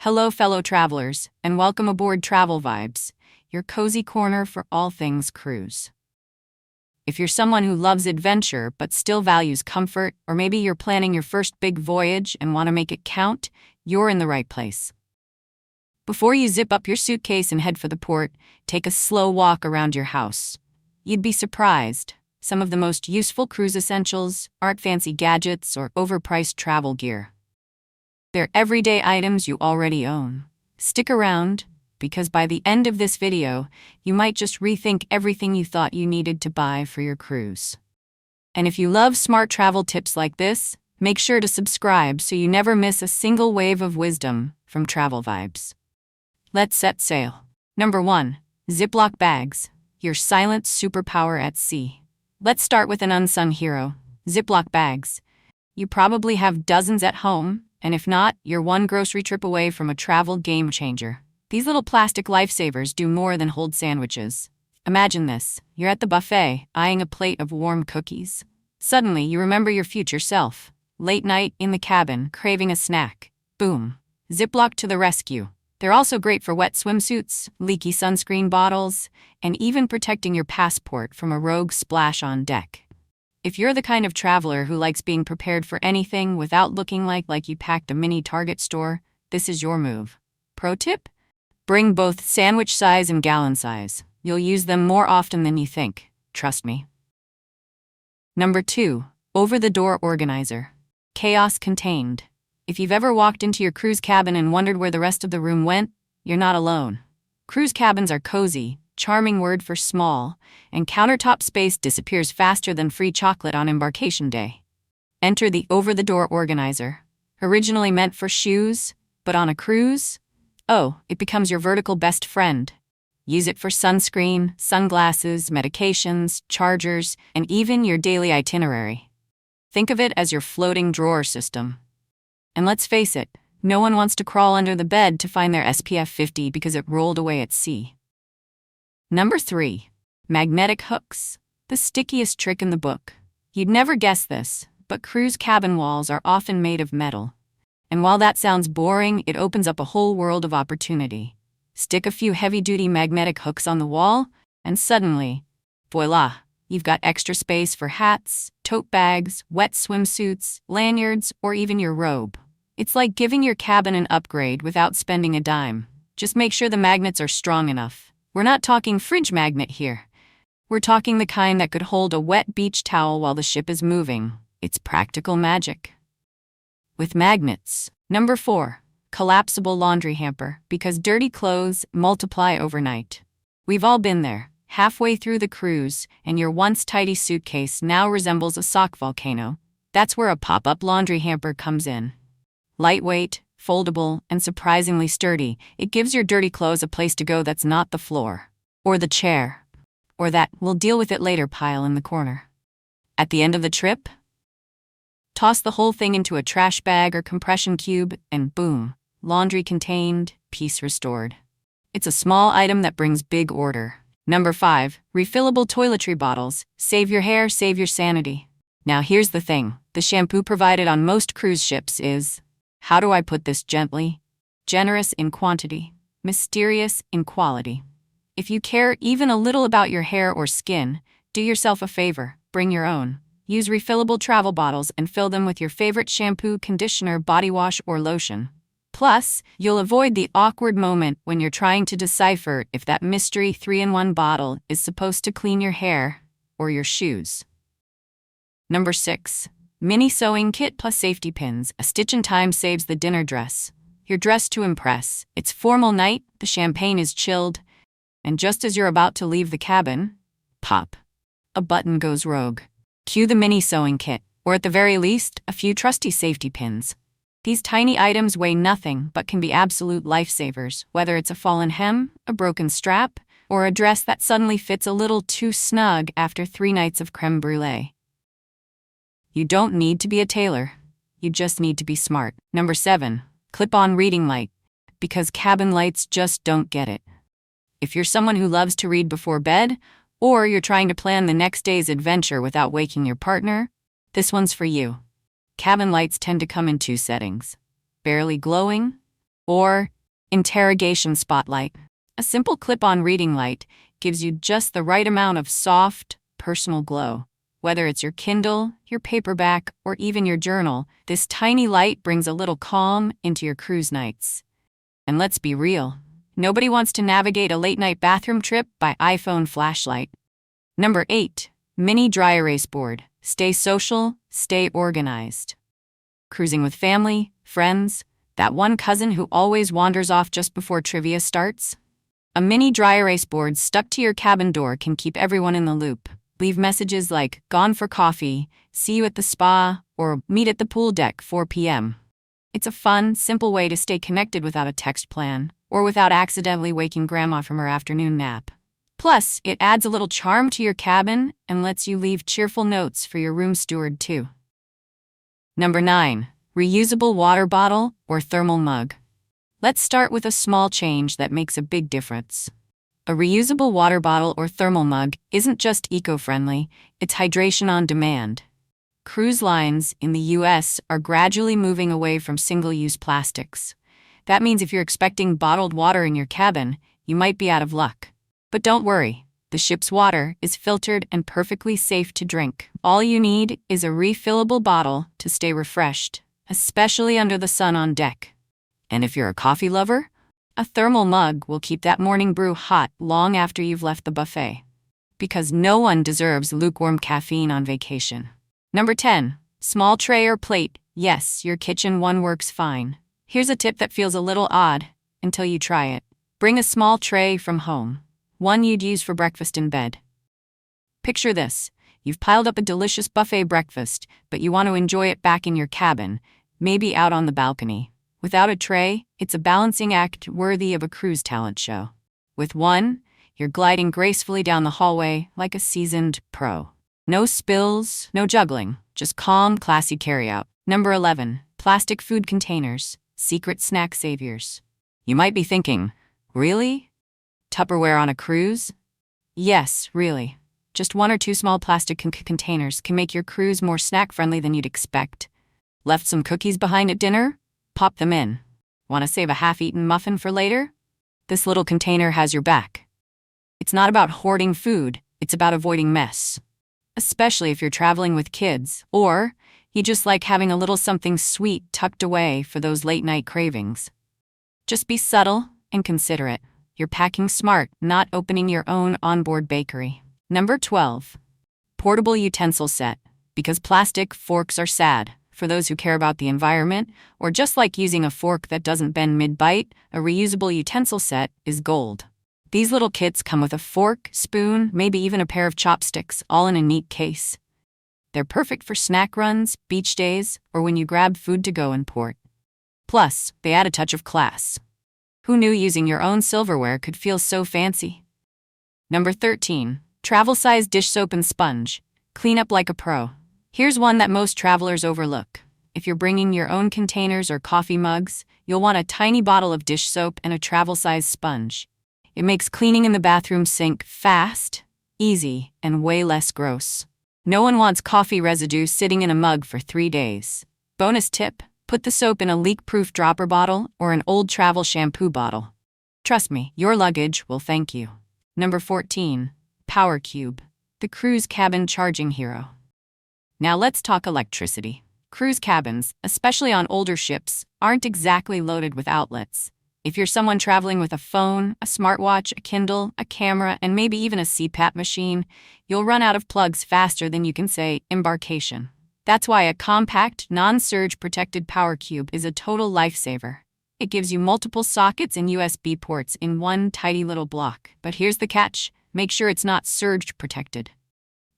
Hello, fellow travelers, and welcome aboard Travel Vibes, your cozy corner for all things cruise. If you're someone who loves adventure but still values comfort, or maybe you're planning your first big voyage and want to make it count, you're in the right place. Before you zip up your suitcase and head for the port, take a slow walk around your house. You'd be surprised. Some of the most useful cruise essentials aren't fancy gadgets or overpriced travel gear. They're everyday items you already own. Stick around, because by the end of this video, you might just rethink everything you thought you needed to buy for your cruise. And if you love smart travel tips like this, make sure to subscribe so you never miss a single wave of wisdom from Travel Vibes. Let's set sail. Number 1. Ziploc Bags, your silent superpower at sea. Let's start with an unsung hero, Ziploc Bags. You probably have dozens at home, and if not, you're one grocery trip away from a travel game changer. These little plastic lifesavers do more than hold sandwiches. Imagine this. You're at the buffet, eyeing a plate of warm cookies. Suddenly, you remember your future self. Late night, in the cabin, craving a snack. Boom. Ziploc to the rescue. They're also great for wet swimsuits, leaky sunscreen bottles, and even protecting your passport from a rogue splash on deck. If you're the kind of traveler who likes being prepared for anything without looking like you packed a mini Target store, this is your move. Pro tip? Bring both sandwich size and gallon size. You'll use them more often than you think, trust me. Number 2. Over-the-door organizer. Chaos contained. If you've ever walked into your cruise cabin and wondered where the rest of the room went, you're not alone. Cruise cabins are cozy, charming word for small, and countertop space disappears faster than free chocolate on embarkation day. Enter the over-the-door organizer. Originally meant for shoes, but on a cruise? Oh, it becomes your vertical best friend. Use it for sunscreen, sunglasses, medications, chargers, and even your daily itinerary. Think of it as your floating drawer system. And let's face it, no one wants to crawl under the bed to find their SPF 50 because it rolled away at sea. Number 3. Magnetic hooks. The stickiest trick in the book. You'd never guess this, but cruise cabin walls are often made of metal. And while that sounds boring, it opens up a whole world of opportunity. Stick a few heavy-duty magnetic hooks on the wall, and suddenly, voila, you've got extra space for hats, tote bags, wet swimsuits, lanyards, or even your robe. It's like giving your cabin an upgrade without spending a dime. Just make sure the magnets are strong enough. We're not talking fridge magnet here. We're talking the kind that could hold a wet beach towel while the ship is moving. It's practical magic. With magnets. Number 4. Collapsible laundry hamper, because dirty clothes multiply overnight. We've all been there, halfway through the cruise, and your once tidy suitcase now resembles a sock volcano. That's where a pop-up laundry hamper comes in. Lightweight, foldable, and surprisingly sturdy, it gives your dirty clothes a place to go that's not the floor, or the chair, or that "we'll deal with it later" pile in the corner. At the end of the trip, toss the whole thing into a trash bag or compression cube, and boom, laundry contained, peace restored. It's a small item that brings big order. Number 5. Refillable toiletry bottles. Save your hair, save your sanity. Now here's the thing. The shampoo provided on most cruise ships is, how do I put this gently? Generous in quantity, mysterious in quality. If you care even a little about your hair or skin, do yourself a favor, bring your own. Use refillable travel bottles and fill them with your favorite shampoo, conditioner, body wash, or lotion. Plus, you'll avoid the awkward moment when you're trying to decipher if that mystery 3-in-1 bottle is supposed to clean your hair or your shoes. Number 6. Mini sewing kit plus safety pins. A stitch in time saves the dinner dress. You're dressed to impress. It's formal night, the champagne is chilled, and just as you're about to leave the cabin, pop, a button goes rogue. Cue the mini sewing kit, or at the very least, a few trusty safety pins. These tiny items weigh nothing but can be absolute lifesavers, whether it's a fallen hem, a broken strap, or a dress that suddenly fits a little too snug after 3 nights of creme brulee. You don't need to be a tailor. You just need to be smart. Number 7. ClipOn reading light, because cabin lights just don't get it. If you're someone who loves to read before bed, or you're trying to plan the next day's adventure without waking your partner, this one's for you. Cabin lights tend to come in 2 settings: barely glowing Or interrogation spotlight. A simple clip-on reading light gives you just the right amount of soft, personal glow. Whether it's your Kindle, your paperback, or even your journal, this tiny light brings a little calm into your cruise nights. And let's be real, nobody wants to navigate a late-night bathroom trip by iPhone flashlight. Number 8. Mini Dry Erase Board. Stay social, stay organized. Cruising with family, friends, that one cousin who always wanders off just before trivia starts? A mini dry erase board stuck to your cabin door can keep everyone in the loop. Leave messages like, "Gone for coffee," "See you at the spa," or "Meet at the pool deck, 4 p.m." It's a fun, simple way to stay connected without a text plan, or without accidentally waking grandma from her afternoon nap. Plus, it adds a little charm to your cabin and lets you leave cheerful notes for your room steward too. Number 9. Reusable water bottle or thermal mug. Let's start with a small change that makes a big difference. A reusable water bottle or thermal mug isn't just eco-friendly, it's hydration on demand. Cruise lines in the US are gradually moving away from single-use plastics. That means if you're expecting bottled water in your cabin, you might be out of luck. But don't worry, the ship's water is filtered and perfectly safe to drink. All you need is a refillable bottle to stay refreshed, especially under the sun on deck. And if you're a coffee lover, a thermal mug will keep that morning brew hot long after you've left the buffet. Because no one deserves lukewarm caffeine on vacation. Number 10. Small tray or plate. Yes, your kitchen one works fine. Here's a tip that feels a little odd until you try it. Bring a small tray from home, one you'd use for breakfast in bed. Picture this. You've piled up a delicious buffet breakfast, but you want to enjoy it back in your cabin, maybe out on the balcony. Without a tray, it's a balancing act worthy of a cruise talent show. With one, you're gliding gracefully down the hallway like a seasoned pro. No spills, no juggling, just calm, classy carryout. Number 11. Plastic food containers, secret snack saviors. You might be thinking, really? Tupperware on a cruise? Yes, really. Just 1 or 2 small plastic containers can make your cruise more snack-friendly than you'd expect. Left some cookies behind at dinner? Pop them in. Want to save a half-eaten muffin for later? This little container has your back. It's not about hoarding food, it's about avoiding mess. Especially if you're traveling with kids, or you just like having a little something sweet tucked away for those late-night cravings. Just be subtle and considerate. You're packing smart, not opening your own onboard bakery. Number 12. Portable Utensil Set. Because plastic forks are sad. For those who care about the environment, or just like using a fork that doesn't bend mid-bite, a reusable utensil set is gold. These little kits come with a fork, spoon, maybe even a pair of chopsticks, all in a neat case. They're perfect for snack runs, beach days, or when you grab food to go in port. Plus, they add a touch of class. Who knew using your own silverware could feel so fancy? Number 13. Travel-size dish soap and sponge. Clean up like a pro. Here's one that most travelers overlook. If you're bringing your own containers or coffee mugs, you'll want a tiny bottle of dish soap and a travel-size sponge. It makes cleaning in the bathroom sink fast, easy, and way less gross. No one wants coffee residue sitting in a mug for 3 days. Bonus tip, put the soap in a leak-proof dropper bottle or an old travel shampoo bottle. Trust me, your luggage will thank you. Number 14. Power Cube, the cruise cabin charging hero. Now let's talk electricity. Cruise cabins, especially on older ships, aren't exactly loaded with outlets. If you're someone traveling with a phone, a smartwatch, a Kindle, a camera, and maybe even a CPAP machine, you'll run out of plugs faster than you can say embarkation. That's why a compact, non-surge protected power cube is a total lifesaver. It gives you multiple sockets and USB ports in one tidy little block. But here's the catch, make sure it's not surge protected.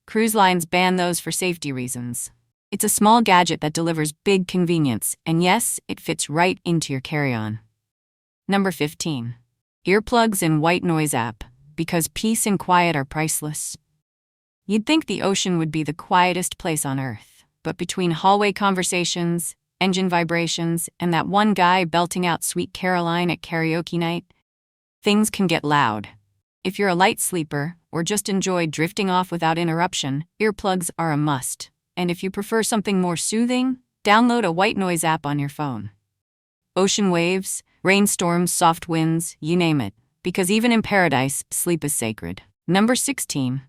Cruise lines ban those for safety reasons. It's a small gadget that delivers big convenience, and yes, it fits right into your carry-on. Number 15. Earplugs and white noise app, because peace and quiet are priceless. You'd think the ocean would be the quietest place on Earth, but between hallway conversations, engine vibrations, and that one guy belting out Sweet Caroline at karaoke night, things can get loud. If you're a light sleeper, or just enjoy drifting off without interruption, earplugs are a must. And if you prefer something more soothing, download a white noise app on your phone. Ocean waves, Rainstorms, soft winds, you name it. Because even in paradise, sleep is sacred. Number 16.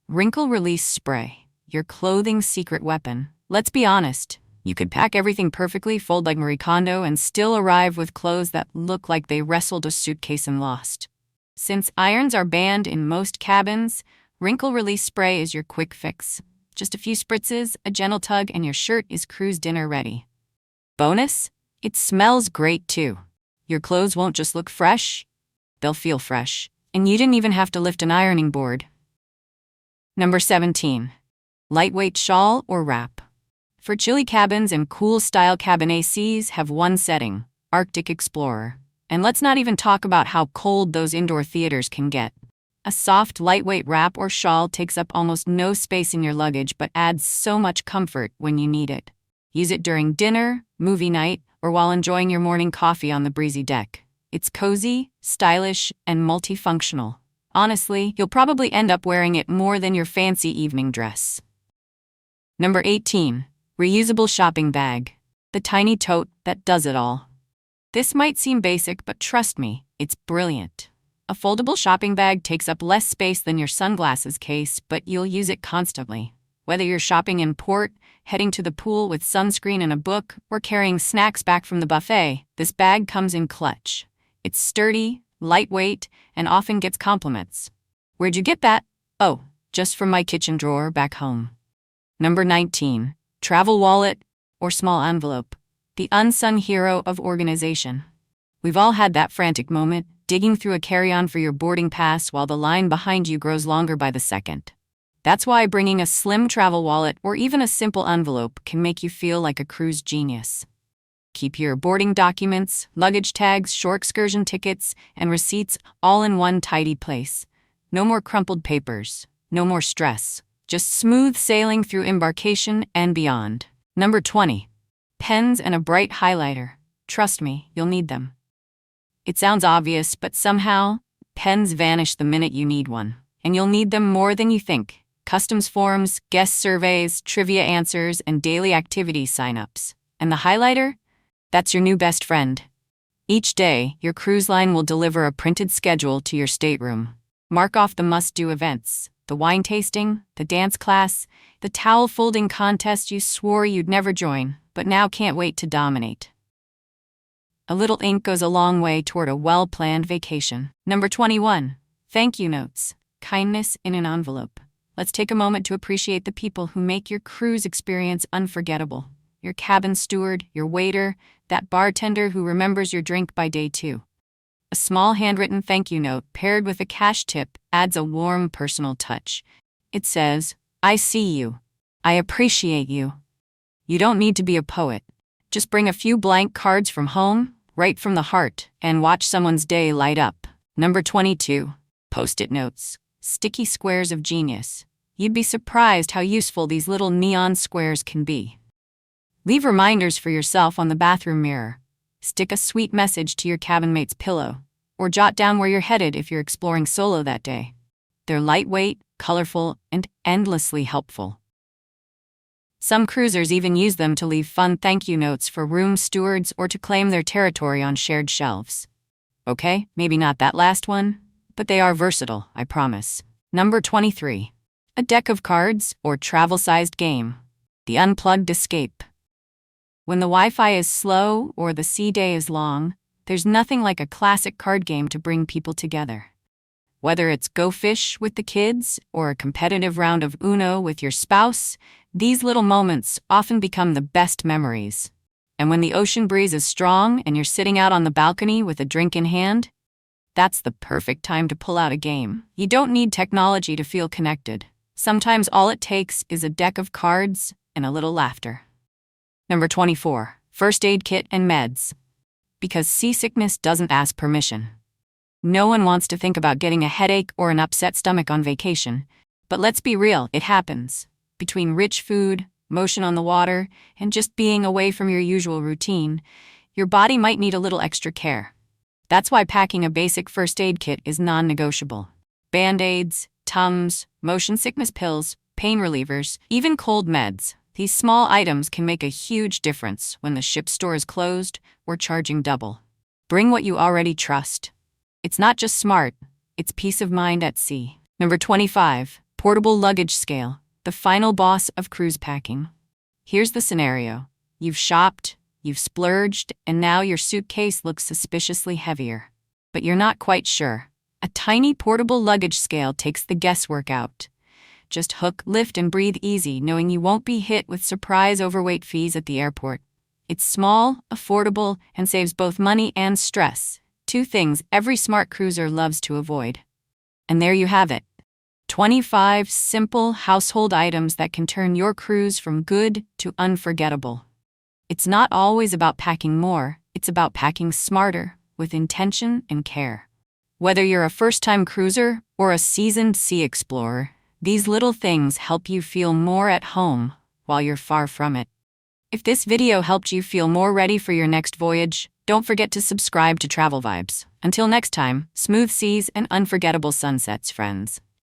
Wrinkle Release Spray. Your clothing's secret weapon. Let's be honest. You could pack everything perfectly, fold like Marie Kondo, and still arrive with clothes that look like they wrestled a suitcase and lost. Since irons are banned in most cabins, Wrinkle Release Spray is your quick fix. Just a few spritzes, a gentle tug, and your shirt is cruise dinner ready. Bonus? It smells great too. Your clothes won't just look fresh, they'll feel fresh. And you didn't even have to lift an ironing board. Number 17. Lightweight shawl or wrap. For chilly cabins and cool-style cabin ACs have one setting, Arctic Explorer. And let's not even talk about how cold those indoor theaters can get. A soft, lightweight wrap or shawl takes up almost no space in your luggage but adds so much comfort when you need it. Use it during dinner, movie night, or while enjoying your morning coffee on the breezy deck. It's cozy, stylish, and multifunctional. Honestly, you'll probably end up wearing it more than your fancy evening dress. Number 18. Reusable Shopping Bag. The tiny tote that does it all. This might seem basic, but trust me, it's brilliant. A foldable shopping bag takes up less space than your sunglasses case, but you'll use it constantly. Whether you're shopping in port, heading to the pool with sunscreen and a book, or carrying snacks back from the buffet, this bag comes in clutch. It's sturdy, lightweight, and often gets compliments. Where'd you get that? Oh, just from my kitchen drawer back home. Number 19. Travel wallet or small envelope. The unsung hero of organization. We've all had that frantic moment, digging through a carry-on for your boarding pass while the line behind you grows longer by the second. That's why bringing a slim travel wallet or even a simple envelope can make you feel like a cruise genius. Keep your boarding documents, luggage tags, shore excursion tickets, and receipts all in one tidy place. No more crumpled papers, no more stress. Just smooth sailing through embarkation and beyond. Number 20. Pens and a bright highlighter. Trust me, you'll need them. It sounds obvious, but somehow, pens vanish the minute you need one. And you'll need them more than you think. Customs forms, guest surveys, trivia answers, and daily activity sign-ups. And the highlighter? That's your new best friend. Each day, your cruise line will deliver a printed schedule to your stateroom. Mark off the must-do events. The wine tasting, the dance class, the towel folding contest you swore you'd never join, but now can't wait to dominate. A little ink goes a long way toward a well-planned vacation. Number 21. Thank you notes. Kindness in an envelope. Let's take a moment to appreciate the people who make your cruise experience unforgettable. Your cabin steward, your waiter, that bartender who remembers your drink by day 2. A small handwritten thank you note paired with a cash tip adds a warm personal touch. It says, I see you. I appreciate you. You don't need to be a poet. Just bring a few blank cards from home, right from the heart, and watch someone's day light up. Number 22. Post-it notes. Sticky squares of genius. You'd be surprised how useful these little neon squares can be. Leave reminders for yourself on the bathroom mirror. Stick a sweet message to your cabin mate's pillow, or jot down where you're headed if you're exploring solo that day. They're lightweight, colorful, and endlessly helpful. Some cruisers even use them to leave fun thank you notes for room stewards or to claim their territory on shared shelves. Okay, maybe not that last one, but they are versatile, I promise. Number 23. A deck of cards or travel-sized game. The unplugged escape. When the Wi-Fi is slow or the sea day is long, there's nothing like a classic card game to bring people together. Whether it's Go Fish with the kids or a competitive round of Uno with your spouse, these little moments often become the best memories. And when the ocean breeze is strong and you're sitting out on the balcony with a drink in hand, that's the perfect time to pull out a game. You don't need technology to feel connected. Sometimes all it takes is a deck of cards and a little laughter. Number 24. First aid kit and meds. Because seasickness doesn't ask permission. No one wants to think about getting a headache or an upset stomach on vacation, but let's be real, it happens. Between rich food, motion on the water, and just being away from your usual routine, your body might need a little extra care. That's why packing a basic first aid kit is non-negotiable. Band-aids, Tums, motion sickness pills, pain relievers, even cold meds. These small items can make a huge difference when the ship store is closed or charging double. Bring what you already trust. It's not just smart, it's peace of mind at sea. Number 25, Portable Luggage Scale, the final boss of cruise packing. Here's the scenario. You've shopped, you've splurged, and now your suitcase looks suspiciously heavier. But you're not quite sure. A tiny portable luggage scale takes the guesswork out. Just hook, lift, and breathe easy, knowing you won't be hit with surprise overweight fees at the airport. It's small, affordable, and saves both money and stress. Two things every smart cruiser loves to avoid. And there you have it. 25 simple household items that can turn your cruise from good to unforgettable. It's not always about packing more, it's about packing smarter, with intention and care. Whether you're a first-time cruiser or a seasoned sea explorer, these little things help you feel more at home while you're far from it. If this video helped you feel more ready for your next voyage, don't forget to subscribe to Travel Vibes. Until next time, smooth seas and unforgettable sunsets, friends.